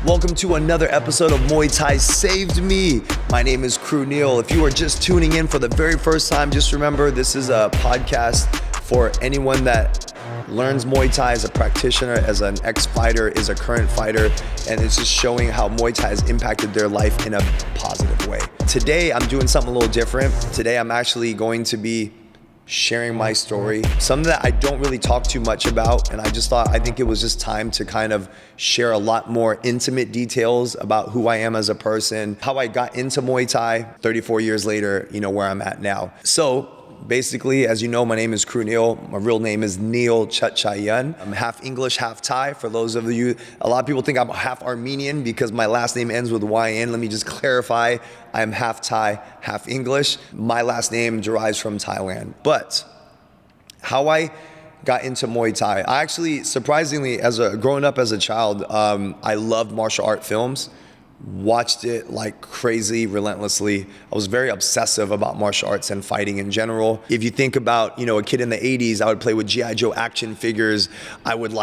Welcome to another episode of Muay Thai Saved Me. My name is Kru Neil. If you are just tuning in for the very first time, just remember this is a podcast for anyone that learns Muay Thai as a practitioner, as an ex-fighter, is a current fighter, and it's just showing how Muay Thai has impacted their life in a positive way. Today, I'm doing something a little different. Today, I'm actually going to be sharing my story, something that I don't really talk too much about, and I think it was just time to kind of share a lot more intimate details about who I am as a person, how I got into Muay Thai 34 years later, where I'm at now. So basically, as you know, my name is Kru Neil. My real name is Neil Chatchayan. I'm half English, half Thai. For those of you, a lot of people think I'm half Armenian because my last name ends with YN. Let me just clarify. I'm half Thai, half English. My last name derives from Thailand. But how I got into Muay Thai, I actually, surprisingly, growing up as a child, I loved martial art films. Watched it like crazy, relentlessly. I was very obsessive about martial arts and fighting in general. If you think about, a kid in the 80s, I would play with G.I. Joe action figures. I would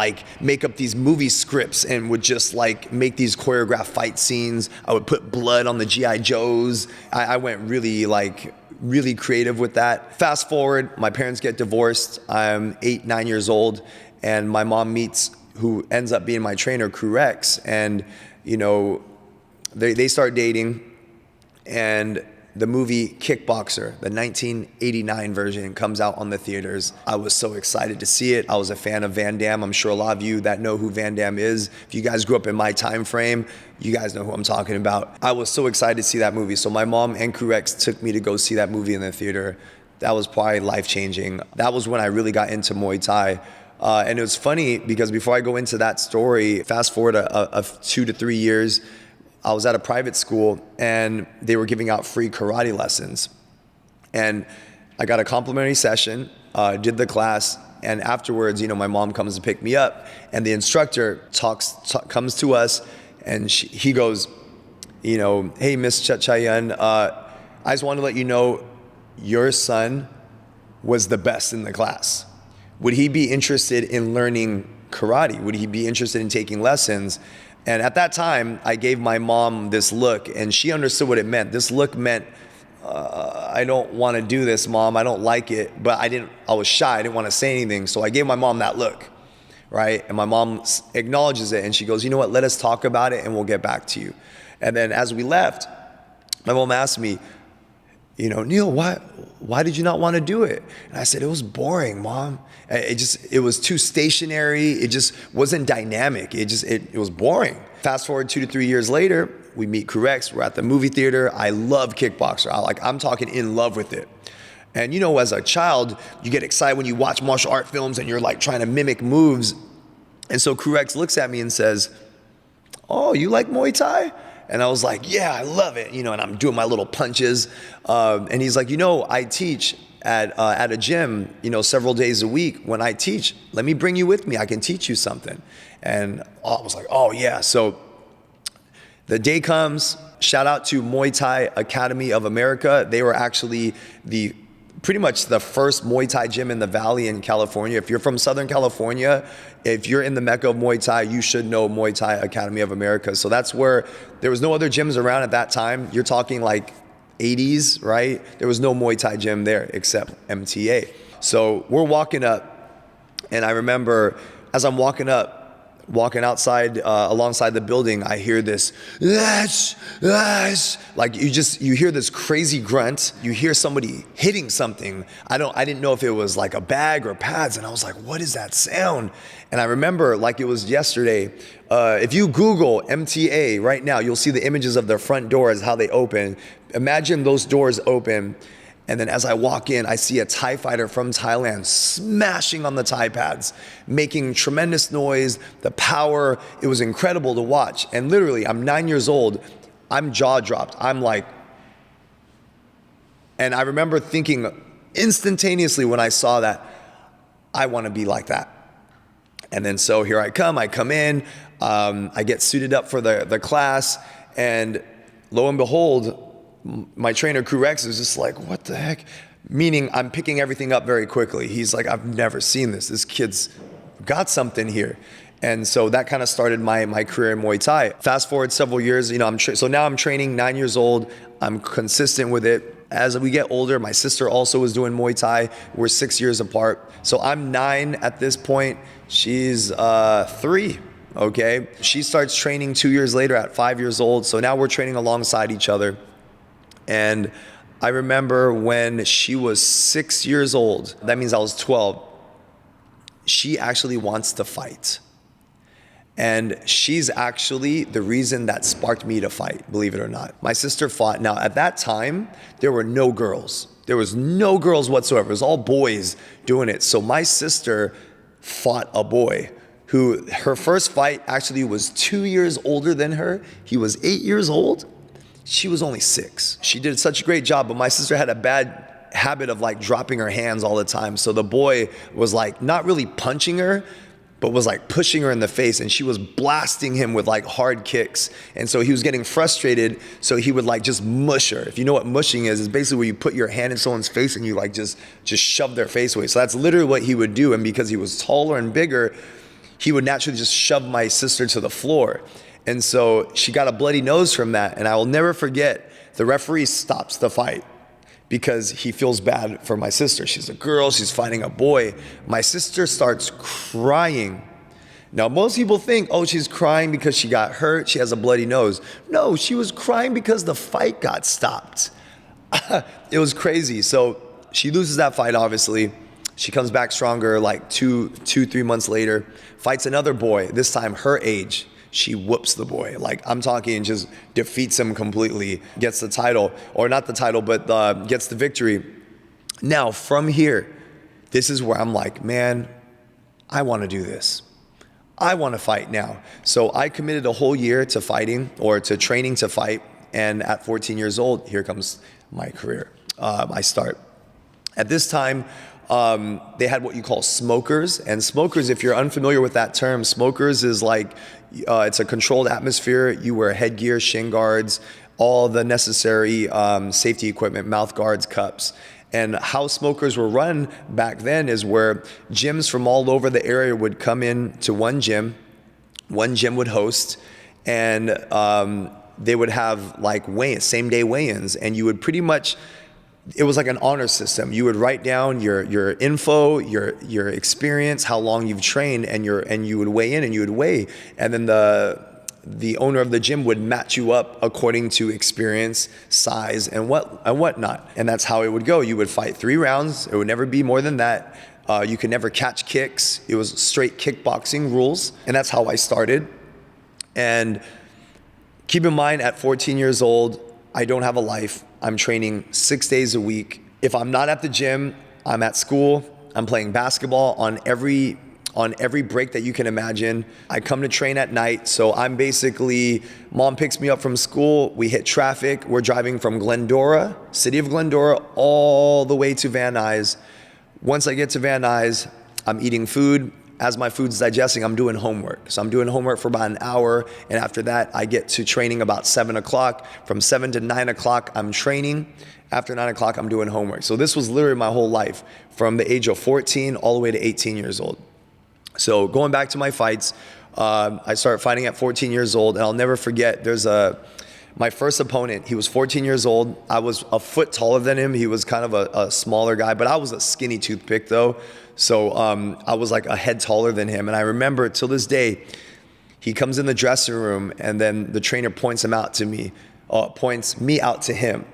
make up these movie scripts and would just make these choreographed fight scenes. I would put blood on the G.I. Joes. I went really creative with that. Fast forward, my parents get divorced. I'm 9 years old, and my mom meets who ends up being my trainer, Kru X, and they start dating, and the movie Kickboxer, the 1989 version, comes out on the theaters. I was so excited to see it. I was a fan of Van Damme. I'm sure a lot of you that know who Van Damme is, if you guys grew up in my time frame, you guys know who I'm talking about. I was so excited to see that movie. So my mom and Kru X took me to go see that movie in the theater. That was probably life-changing. That was when I really got into Muay Thai. And it was funny because before I go into that story, fast forward a 2 to 3 years, I was at a private school and they were giving out free karate lessons. And I got a complimentary session, did the class, and afterwards, my mom comes to pick me up, and the instructor comes to us, and he goes, hey, Miss Chatchayan, I just want to let you know your son was the best in the class. Would he be interested in learning karate? Would he be interested in taking lessons? And at that time, I gave my mom this look, and she understood what it meant. This look meant, I don't want to do this, Mom. I don't like it. But I was shy. I didn't want to say anything. So I gave my mom that look, right? And my mom acknowledges it, and she goes, you know what? Let us talk about it, and we'll get back to you. And then as we left, my mom asked me, Neil, why did you not want to do it? And I said, it was boring, Mom. It was too stationary. It just wasn't dynamic. It was boring. Fast forward 2 to 3 years later, we meet Kru X. We're at the movie theater. I love Kickboxer. I'm talking in love with it. And as a child, you get excited when you watch martial art films and you're trying to mimic moves. And so Kru X looks at me and says, oh, you like Muay Thai? And I was like, yeah, I love it, and I'm doing my little punches. And he's like, I teach at a gym, several days a week. When I teach, let me bring you with me. I can teach you something. And I was like, oh yeah. So the day comes, shout out to Muay Thai Academy of America. They were actually pretty much the first Muay Thai gym in the Valley in California. If you're from Southern California, if you're in the Mecca of Muay Thai, you should know Muay Thai Academy of America. So that's where there was no other gyms around at that time. You're talking 80s, right? There was no Muay Thai gym there except MTA. So we're walking up, and I remember as I'm walking outside alongside the building, I hear this, you hear this crazy grunt. You hear somebody hitting something. I didn't know if it was a bag or pads, and I was like, what is that sound? And I remember it was yesterday. If you Google MTA right now, you'll see the images of their front doors, how they open. Imagine those doors open, and then as I walk in, I see a Thai fighter from Thailand smashing on the Thai pads, making tremendous noise, the power. It was incredible to watch. And literally, I'm 9 years old. I'm jaw dropped. And I remember thinking instantaneously when I saw that, I want to be like that. And then so here I come in, I get suited up for the class, and lo and behold, my trainer Kru X is just like, what the heck? Meaning I'm picking everything up very quickly. He's like, I've never seen this. This kid's got something here. And so that kind of started my career in Muay Thai. Fast forward several years, you know, so now I'm training, 9 years old. I'm consistent with it. As we get older, my sister also was doing Muay Thai. We're 6 years apart. So I'm 9 at this point. She's 3. Okay. She starts training 2 years later at 5 years old. So now we're training alongside each other. And I remember when she was 6 years old, that means I was 12, she actually wants to fight. And she's actually the reason that sparked me to fight, believe it or not. My sister fought. Now, at that time, there were no girls. There was no girls whatsoever. It was all boys doing it. So my sister fought a boy who, her first fight actually was 2 years older than her. He was 8 years old. She was only 6. She did such a great job, but my sister had a bad habit of like dropping her hands all the time. So the boy was like not really punching her, but was like pushing her in the face, and she was blasting him with like hard kicks. And so he was getting frustrated, so he would like just mush her. If you know what mushing is basically where you put your hand in someone's face and you like just shove their face away. So that's literally what he would do. And because he was taller and bigger, he would naturally just shove my sister to the floor. And so she got a bloody nose from that. And I will never forget, the referee stops the fight because he feels bad for my sister. She's a girl, she's fighting a boy. My sister starts crying. Now, most people think, oh, she's crying because she got hurt, she has a bloody nose. No, she was crying because the fight got stopped. It was crazy. So she loses that fight, obviously. She comes back stronger like 3 months later, fights another boy, this time her age. She whoops the boy. Like, I'm talking, just defeats him completely, gets the title, or not the title, but gets the victory. Now, from here, this is where I'm like, man, I want to do this. I want to fight now. So I committed a whole year to fighting, or to training to fight. And at 14 years old, here comes my career. I start. At this time, they had what you call smokers. And smokers, if you're unfamiliar with that term, smokers is like, it's a controlled atmosphere. You wear headgear, shin guards, all the necessary safety equipment, mouth guards, cups. And how smokers were run back then is where gyms from all over the area would come in to one gym would host, and they would have like same day weigh-ins, and you would pretty much, it was like an honor system. You would write down your info, your experience, how long you've trained, and you would weigh in and you would weigh. And then the owner of the gym would match you up according to experience, size, and whatnot. And that's how it would go. You would fight 3 rounds. It would never be more than that. You could never catch kicks. It was straight kickboxing rules. And that's how I started. And keep in mind, at 14 years old, I don't have a life. I'm training 6 days a week. If I'm not at the gym, I'm at school. I'm playing basketball on every break that you can imagine. I come to train at night, so I'm basically, mom picks me up from school, we hit traffic, we're driving from Glendora, city of Glendora, all the way to Van Nuys. Once I get to Van Nuys, I'm eating food. As my food's digesting, I'm doing homework. So I'm doing homework for about an hour, and after that, I get to training about 7 o'clock. From 7 to 9 o'clock, I'm training. After 9 o'clock, I'm doing homework. So this was literally my whole life, from the age of 14 all the way to 18 years old. So going back to my fights, I started fighting at 14 years old, and I'll never forget, my first opponent, he was 14 years old. I was a foot taller than him. He was kind of a smaller guy, but I was a skinny toothpick though. So I was like a head taller than him. And I remember till this day, he comes in the dressing room, and then the trainer points me out to him.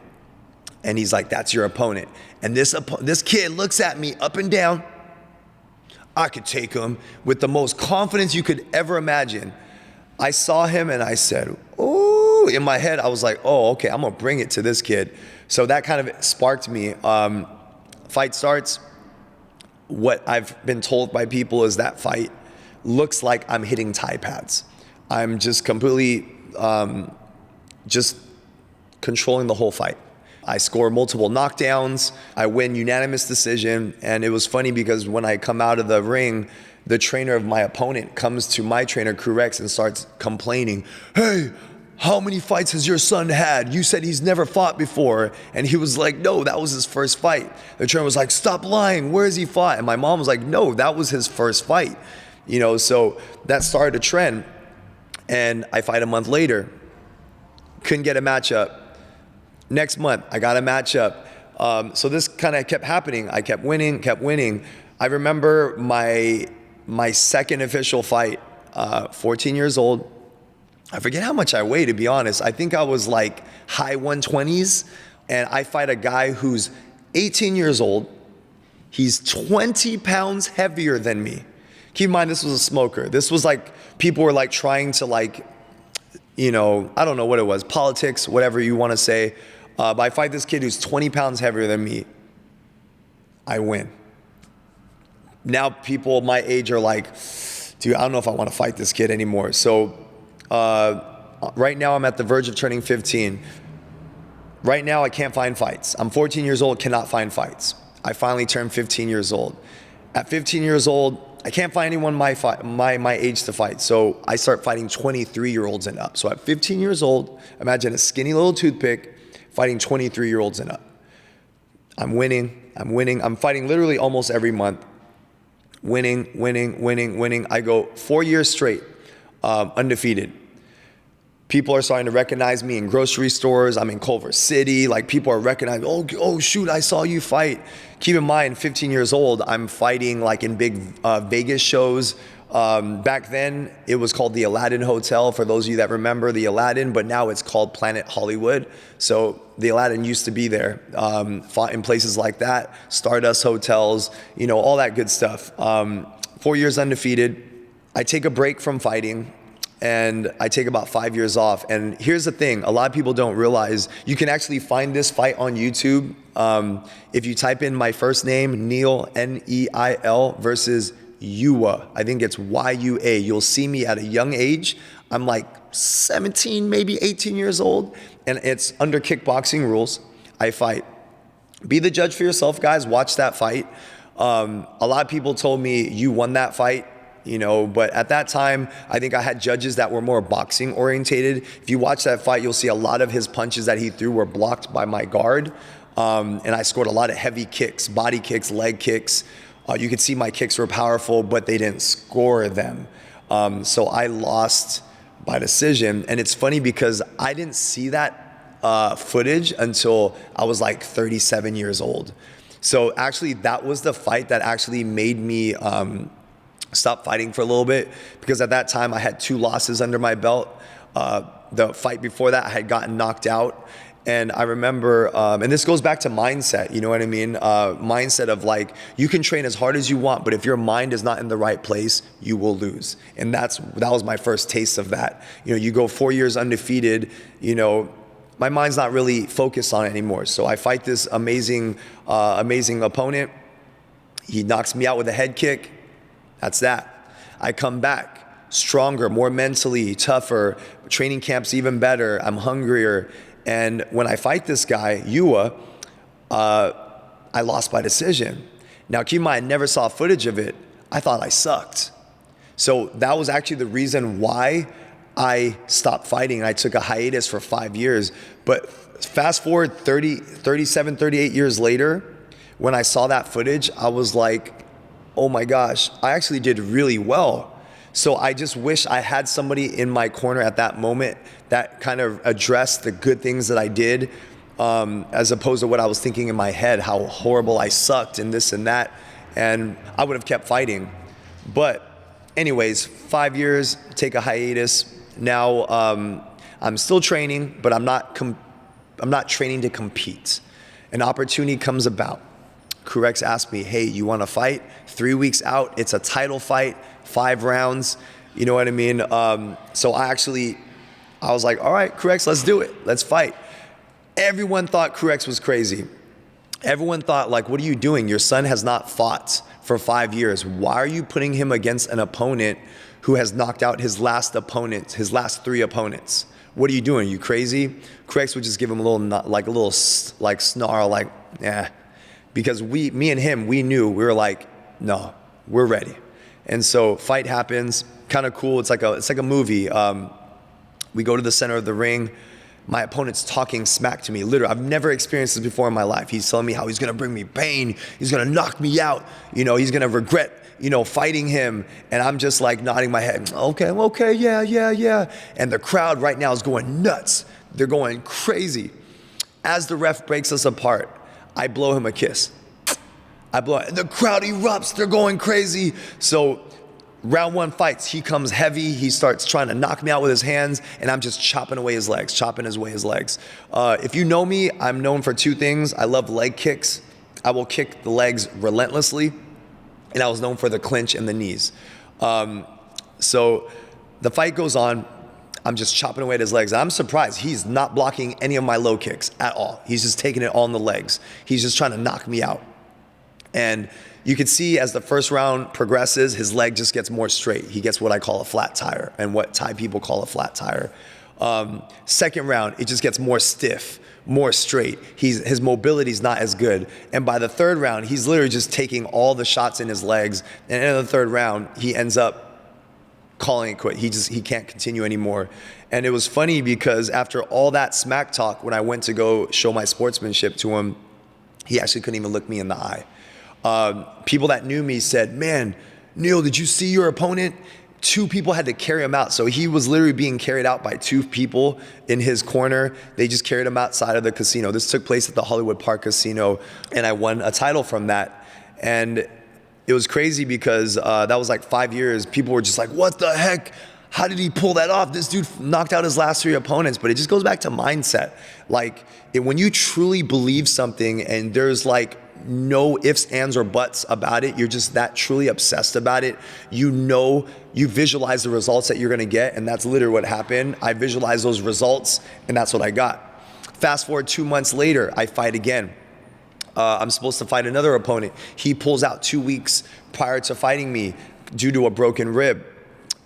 And he's like, that's your opponent. And this kid looks at me up and down. I could take him with the most confidence you could ever imagine. I saw him and I said, oh, in my head, I was like, oh, okay, I'm gonna bring it to this kid. So that kind of sparked me. Fight starts. What I've been told by people is that fight looks like I'm hitting Thai pads. I'm just completely just controlling the whole fight. I score multiple knockdowns. I win unanimous decision. And it was funny because when I come out of the ring, the trainer of my opponent comes to my trainer, Kru Neil, and starts complaining. Hey, how many fights has your son had? You said he's never fought before. And he was like, no, that was his first fight. The trainer was like, stop lying. Where has he fought? And my mom was like, no, that was his first fight. So that started a trend. And I fight a month later, couldn't get a matchup. Next month, I got a matchup. So this kind of kept happening. I kept winning. I remember my second official fight, 14 years old. I forget how much I weigh, to be honest. I think I was like high 120s, and I fight a guy who's 18 years old. He's 20 pounds heavier than me. Keep in mind, this was a smoker. This was like, people were like trying to like, I don't know what it was, politics, whatever you want to say. But I fight this kid who's 20 pounds heavier than me. I win. Now people my age are like, dude, I don't know if I want to fight this kid anymore. So right now I'm at the verge of turning 15. Right now I can't find fights. I'm 14 years old, cannot find fights. I finally turned 15 years old. At 15 years old, I can't find anyone my age to fight. So I start fighting 23-year-olds and up. So at 15 years old, imagine a skinny little toothpick fighting 23-year-olds and up. I'm winning. I'm fighting literally almost every month. Winning. I go 4 years straight, undefeated. People are starting to recognize me in grocery stores. I'm in Culver City. Like, people are recognizing, oh shoot, I saw you fight. Keep in mind, 15 years old, I'm fighting like in big Vegas shows. Back then, it was called the Aladdin Hotel, for those of you that remember the Aladdin, but now it's called Planet Hollywood. So the Aladdin used to be there, fought in places like that, Stardust hotels, all that good stuff. 4 years undefeated. I take a break from fighting, and I take about 5 years off. And here's the thing, a lot of people don't realize, you can actually find this fight on YouTube. If you type in my first name, Neil, Neil, versus Yua, I think it's Y-U-A. You'll see me at a young age. I'm like 17, maybe 18 years old, and it's under kickboxing rules. I fight. Be the judge for yourself, guys. Watch that fight. A lot of people told me you won that fight, but at that time, I think I had judges that were more boxing orientated. If you watch that fight, you'll see a lot of his punches that he threw were blocked by my guard. And I scored a lot of heavy kicks, body kicks, leg kicks. You could see my kicks were powerful, but they didn't score them. So I lost by decision. And it's funny because I didn't see that footage until I was like 37 years old. So actually, that was the fight that actually made me stop fighting for a little bit, because at that time I had 2 losses under my belt. The fight before that, I had gotten knocked out. And I remember, and this goes back to mindset, you know what I mean? Mindset of like, you can train as hard as you want, but if your mind is not in the right place, you will lose. And that was my first taste of that. You go 4 years undefeated, my mind's not really focused on it anymore. So I fight this amazing opponent. He knocks me out with a head kick. That's that. I come back stronger, more mentally, tougher, training camp's even better, I'm hungrier. And when I fight this guy, Yua, I lost by decision. Now, keep in mind, I never saw footage of it. I thought I sucked. So that was actually the reason why I stopped fighting, and I took a hiatus for 5 years. But fast forward 37, 38 years later, when I saw that footage, I was like, oh my gosh, I actually did really well. So I just wish I had somebody in my corner at that moment that kind of addressed the good things that I did, as opposed to what I was thinking in my head, how horrible I sucked and this and that, and I would have kept fighting. But anyways, 5 years, take a hiatus. Now I'm still training, but I'm not training to compete. An opportunity comes about. Kru asked me, hey, you want to fight? 3 weeks out, it's a title fight, 5 rounds, you know what I mean? So I was like, all right, Kru, let's do it. Let's fight. Everyone thought Kru was crazy. Everyone thought, like, what are you doing? Your son has not fought for 5 years. Why are you putting him against an opponent who has knocked out his last 3 opponents? What are you doing? Are you crazy? Kru would just give him a little snarl, like, yeah. Because me and him, we knew, we were like, no, we're ready. And so fight happens, kind of cool. It's like a movie. We go to the center of the ring. My opponent's talking smack to me. Literally, I've never experienced this before in my life. He's telling me how he's gonna bring me pain. He's gonna knock me out. He's gonna regret, fighting him, and I'm just like nodding my head, okay, yeah. And the crowd right now is going nuts. They're going crazy. As the ref breaks us apart, I blow him a kiss. The crowd erupts, they're going crazy. So round one fights, he comes heavy, he starts trying to knock me out with his hands, and I'm just chopping away his legs. If you know me, I'm known for two things. I love leg kicks. I will kick the legs relentlessly, and I was known for the clinch and the knees. So the fight goes on. I'm just chopping away at his legs. I'm surprised he's not blocking any of my low kicks at all. He's just taking it all in the legs. He's just trying to knock me out. And you can see as the first round progresses, his leg just gets more straight. He gets what I call a flat tire, and what Thai people call a flat tire. Second round, it just gets more stiff, more straight. His mobility's not as good. And by the third round, he's literally just taking all the shots in his legs. And in the third round, he ends up calling it quit. He can't continue anymore. And it was funny because after all that smack talk, when I went to go show my sportsmanship to him, he actually couldn't even look me in the eye. People that knew me said, man, Neil, did you see your opponent? 2 people had to carry him out. So he was literally being carried out by 2 people in his corner. They just carried him outside of the casino. This took place at the Hollywood Park Casino, and I won a title from that. And it was crazy because that was like 5 years. People were just like, what the heck? How did he pull that off? This dude knocked out his last 3 opponents. But it just goes back to mindset. Like, when you truly believe something and there's like no ifs, ands, or buts about it, you're just that truly obsessed about it, you visualize the results that you're gonna get, and that's literally what happened. I visualized those results, and that's what I got. Fast forward 2 months later, I fight again. I'm supposed to fight another opponent. He pulls out 2 weeks prior to fighting me due to a broken rib,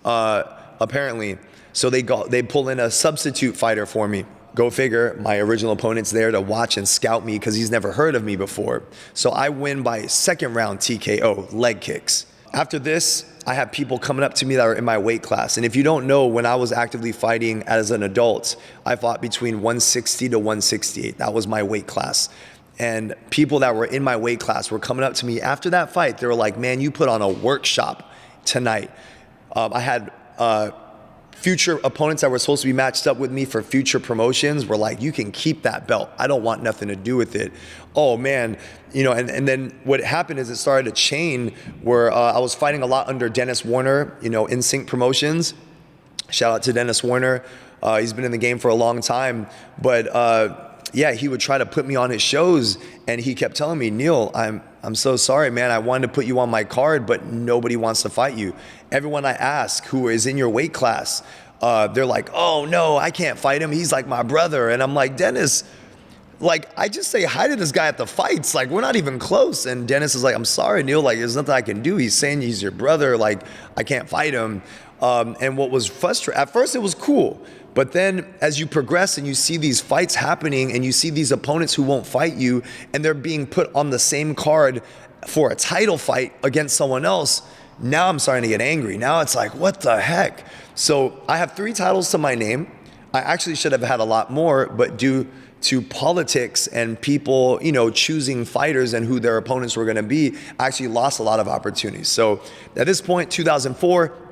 apparently. So they pull in a substitute fighter for me. Go figure, my original opponent's there to watch and scout me because he's never heard of me before. So I win by second round TKO, leg kicks. After this, I have people coming up to me that are in my weight class. And if you don't know, when I was actively fighting as an adult, I fought between 160 to 168. That was my weight class. And people that were in my weight class were coming up to me after that fight. They were like, man, you put on a workshop tonight. I had future opponents that were supposed to be matched up with me for future promotions were like, you can keep that belt. I don't want nothing to do with it. Oh man, and then what happened is it started a chain where I was fighting a lot under Dennis Warner, Insync Promotions. Shout out to Dennis Warner. He's been in the game for a long time, but yeah, he would try to put me on his shows, and he kept telling me, Neil, I'm so sorry, man. I wanted to put you on my card, but nobody wants to fight you. Everyone I ask who is in your weight class, they're like, oh no, I can't fight him. He's like my brother. And I'm like, Dennis, like, I just say hi to this guy at the fights. Like, we're not even close. And Dennis is like, I'm sorry, Neil. Like, there's nothing I can do. He's saying he's your brother. Like, I can't fight him. And what was frustrating, at first it was cool. But then as you progress and you see these fights happening and you see these opponents who won't fight you and they're being put on the same card for a title fight against someone else, now I'm starting to get angry. Now it's like, what the heck? So I have 3 titles to my name. I actually should have had a lot more, but due to politics and people, choosing fighters and who their opponents were gonna be, I actually lost a lot of opportunities. So at this point, 2004,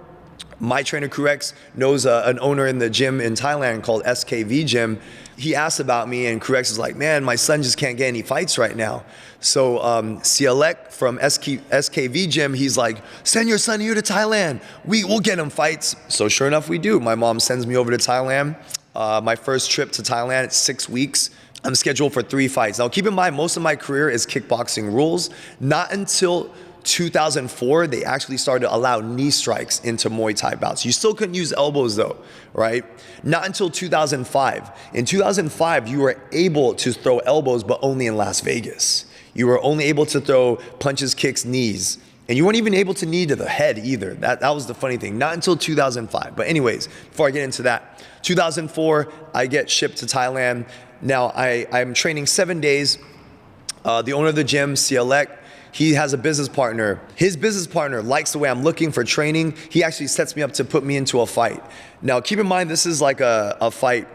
my trainer Kru knows an owner in the gym in Thailand called SKV Gym. He asked about me, and Kru is like, man, my son just can't get any fights right now. So Sialek from SKV Gym, he's like, send your son here to Thailand. We'll get him fights. So sure enough, we do. My mom sends me over to Thailand. My first trip to Thailand, it's 6 weeks. I'm scheduled for 3 fights. Now keep in mind, most of my career is kickboxing rules. Not until 2004, they actually started to allow knee strikes into Muay Thai bouts. You still couldn't use elbows though, right? Not until 2005. In 2005, you were able to throw elbows, but only in Las Vegas. You were only able to throw punches, kicks, knees. And you weren't even able to knee to the head either. That was the funny thing, not until 2005. But anyways, before I get into that, 2004, I get shipped to Thailand. Now I'm training 7 days. The owner of the gym, Sialek, he has a business partner. His business partner likes the way I'm looking for training. He actually sets me up to put me into a fight. Now, keep in mind, this is like a fight,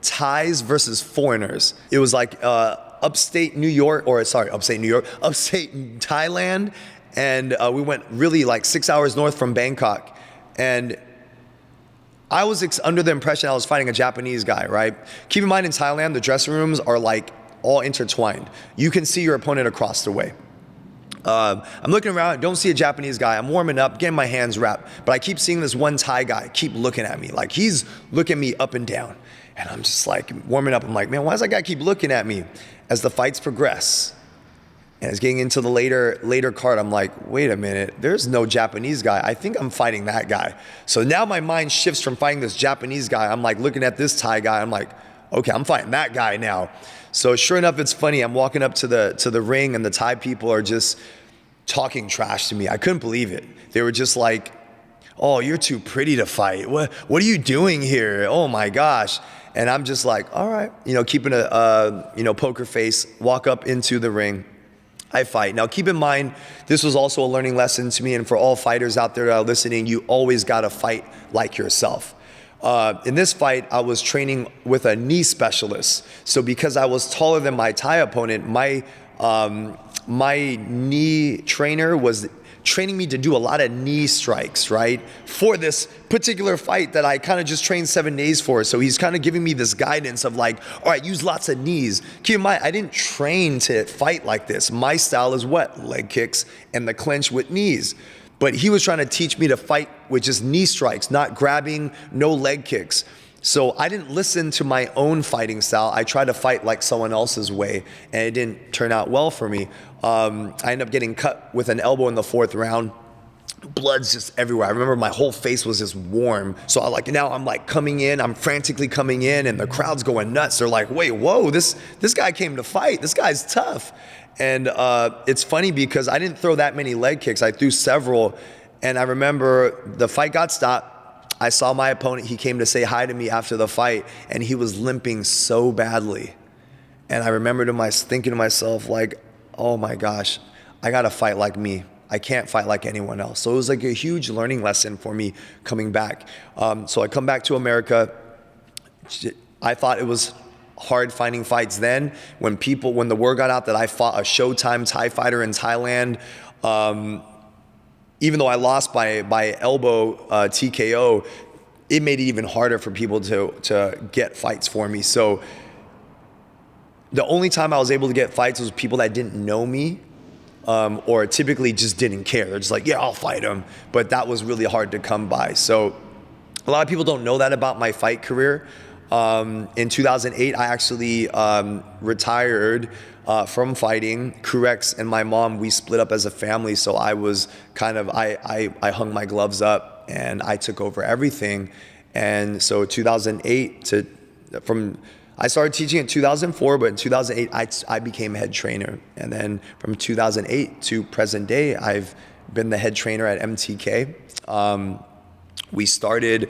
Thais versus foreigners. It was like a upstate New York, upstate Thailand. And we went really like 6 hours north from Bangkok. And I was under the impression I was fighting a Japanese guy, right? Keep in mind in Thailand, the dressing rooms are like all intertwined. You can see your opponent across the way. I'm looking around, don't see a Japanese guy. I'm warming up, getting my hands wrapped. But I keep seeing this one Thai guy keep looking at me. Like he's looking me up and down. And I'm just like warming up. I'm like, man, why does that guy keep looking at me? As the fights progress, and it's getting into the later card, I'm like, wait a minute, there's no Japanese guy. I think I'm fighting that guy. So now my mind shifts from fighting this Japanese guy. I'm like looking at this Thai guy. I'm like, okay, I'm fighting that guy now. So sure enough, it's funny. I'm walking up to the ring and the Thai people are just talking trash to me. I couldn't believe it. They were just like, oh, you're too pretty to fight. What are you doing here? Oh my gosh. And I'm just like, all right, keeping a poker face, walk up into the ring. I fight. Now, keep in mind, this was also a learning lesson to me, and for all fighters out there that are listening, you always got to fight like yourself. In this fight, I was training with a knee specialist. So because I was taller than my Thai opponent, my knee trainer was training me to do a lot of knee strikes, right? For this particular fight that I kind of just trained 7 days for. So he's kind of giving me this guidance of like, all right, use lots of knees. Keep in mind, I didn't train to fight like this. My style is what? Leg kicks and the clinch with knees. But he was trying to teach me to fight with just knee strikes, not grabbing, no leg kicks. So I didn't listen to my own fighting style. I tried to fight like someone else's way, and it didn't turn out well for me. I ended up getting cut with an elbow in the 4th round. Blood's just everywhere. I remember my whole face was just warm. So I'm coming in, I'm frantically coming in, and the crowd's going nuts. They're like, wait, whoa, this guy came to fight. This guy's tough. And it's funny because I didn't throw that many leg kicks. I threw several, and I remember the fight got stopped. I saw my opponent. He came to say hi to me after the fight, and he was limping so badly. And I remember thinking to myself, like, oh my gosh, I gotta fight like me. I can't fight like anyone else. So it was like a huge learning lesson for me coming back. So I come back to America. I thought it was hard finding fights then. When the word got out that I fought a Showtime Thai fighter in Thailand, even though I lost by elbow TKO, it made it even harder for people to get fights for me. So the only time I was able to get fights was people that didn't know me, or typically just didn't care. They're just like, yeah, I'll fight him. But that was really hard to come by. So a lot of people don't know that about my fight career. In 2008, I actually retired from fighting. Kru and my mom, we split up as a family. So I was I hung my gloves up and I took over everything. And so 2008 I started teaching in 2004, but in 2008, I became head trainer. And then from 2008 to present day, I've been the head trainer at MTK. We started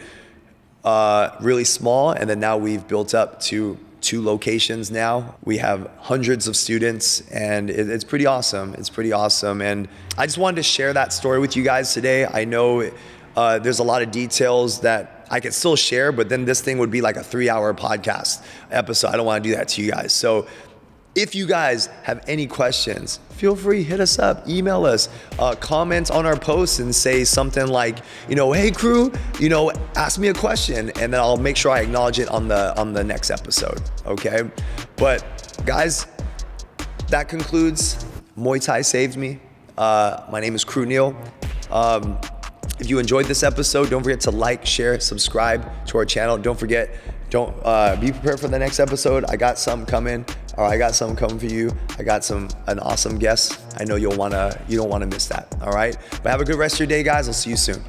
really small, and then now we've built up to 2 locations now. We have hundreds of students, and it's pretty awesome. It's pretty awesome. And I just wanted to share that story with you guys today. I know there's a lot of details that I could still share, but then this thing would be like a 3-hour podcast episode. I don't want to do that to you guys. So if you guys have any questions, feel free, hit us up, email us, comment on our posts and say something like, hey Kru, ask me a question, and then I'll make sure I acknowledge it on the next episode, okay? But guys, that concludes Muay Thai Saved Me. My name is Kru Neil. If you enjoyed this episode, don't forget to like, share, subscribe to our channel. Don't forget, be prepared for the next episode. I got something coming. I got something coming for you. I got an awesome guest. I know you don't wanna miss that. All right. But have a good rest of your day, guys. I'll see you soon.